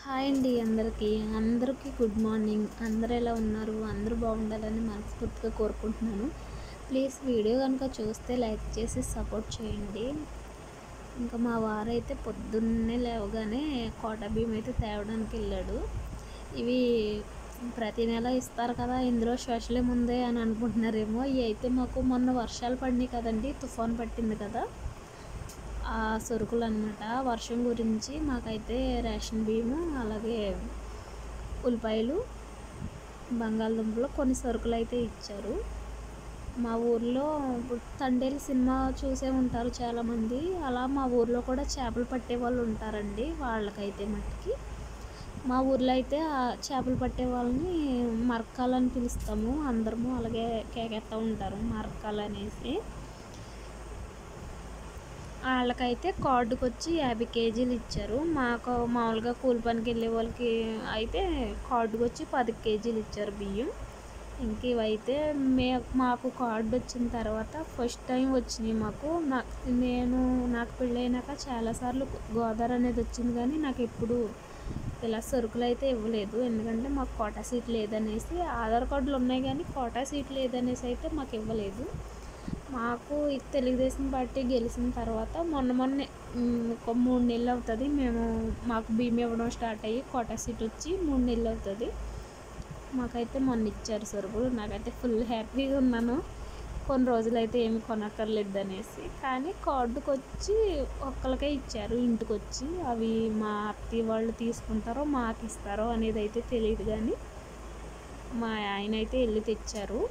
Hi అండి అందరికీ good morning. అందరూ ఎలా ఉన్నారు? అందరూ బాగుండాలని మనస్ఫూర్తిగా కోరుకుంటున్నాను. ప్లీజ్ వీడియో కనుక చూస్తే లైక్ చేసి సపోర్ట్ చేయండి. ఇంకా మా వారైతే పొద్దున్నే లేవగానే కోటా బియ్యం అయితే తేవడానికి వెళ్ళాడు. ఇవి ప్రతి నెల ఇస్తారు కదా, ఇందులో స్పెషల్ ఏముంది అని అనుకుంటున్నారేమో. ఇవి అయితే మాకు మొన్న వర్షాలు పడినాయి కదండి, తుఫాన్ పట్టింది కదా, ఆ సరుకులు అనమాట. వర్షం గురించి మాకైతే రేషన్ బియ్యము, అలాగే ఉల్లిపాయలు, బంగాళదుంపలు, కొన్ని సరుకులు అయితే ఇచ్చారు. మా ఊర్లో తండేలు సినిమా చూసే ఉంటారు చాలామంది. అలా మా ఊర్లో కూడా చేపలు పట్టే వాళ్ళు ఉంటారండి. వాళ్ళకైతే మట్టికి మా ఊర్లో అయితే ఆ చేపలు పట్టే వాళ్ళని మరకాలని పిలుస్తాము అందరము. అలాగే కేకేస్తూ ఉంటారు మరకాలు అనేసి. వాళ్ళకైతే కార్డుకి వచ్చి 50 కేజీలు ఇచ్చారు. మాకు మామూలుగా కూలి పనికి వెళ్ళే వాళ్ళకి అయితే కార్డుకి వచ్చి 10 కేజీలు ఇచ్చారు బియ్యం. ఇంక ఇవైతే మాకు కార్డు వచ్చిన తర్వాత ఫస్ట్ టైం వచ్చినాయి మాకు. నాకు పెళ్ళైనాక చాలాసార్లు గోదావరి అనేది వచ్చింది, కానీ నాకు ఎప్పుడు ఇలా సరుకులు అయితే ఇవ్వలేదు. ఎందుకంటే మాకు కోటా సీట్ లేదనేసి. ఆధార్ కార్డులు ఉన్నాయి కానీ కోటా సీట్ లేదనేసి అయితే మాకు ఇవ్వలేదు. మాకు తెలుగుదేశం పార్టీ గెలిచిన తర్వాత మొన్నే ఒక 3 నెలలు అవుతుంది మాకు బియ్యం ఇవ్వడం స్టార్ట్ అయ్యి. కోటా సీట్ వచ్చి 3 నెలలు అవుతుంది. మాకైతే మొన్న ఇచ్చారు సరుకులు. నాకైతే ఫుల్ హ్యాపీగా ఉన్నాను. కొన్ని రోజులైతే ఏమి కొనక్కర్లేదు అనేసి. కానీ కార్డుకి వచ్చి ఒక్కరికే ఇచ్చారు ఇంటికి వచ్చి. అవి మా అత్తయ్య వాళ్ళు తీసుకుంటారో మాకు ఇస్తారో అనేది అయితే తెలియదు, కానీ మా ఆయన అయితే వెళ్ళి తెచ్చారు.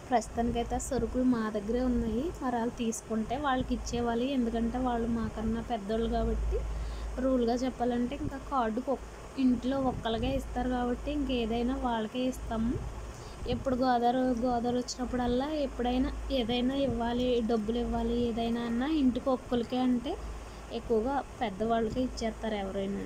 ప్రస్తుతానికైతే ఆ సరుకులు మా దగ్గరే ఉన్నాయి. మరి వాళ్ళు తీసుకుంటే వాళ్ళకి ఇచ్చేవాలి. ఎందుకంటే వాళ్ళు మాకన్నా పెద్దోళ్ళు కాబట్టి, రూల్గా చెప్పాలంటే ఇంకా కార్డుకు ఇంట్లో ఒక్కరికే ఇస్తారు కాబట్టి ఇంకేదైనా వాళ్ళకే ఇస్తాము. ఎప్పుడు గోదావరి వచ్చినప్పుడల్లా ఎప్పుడైనా ఏదైనా ఇవ్వాలి, డబ్బులు ఇవ్వాలి, ఏదైనా అన్నా ఇంటికి ఒక్కరికే అంటే ఎక్కువగా పెద్దవాళ్ళకే ఇచ్చేస్తారు ఎవరైనా.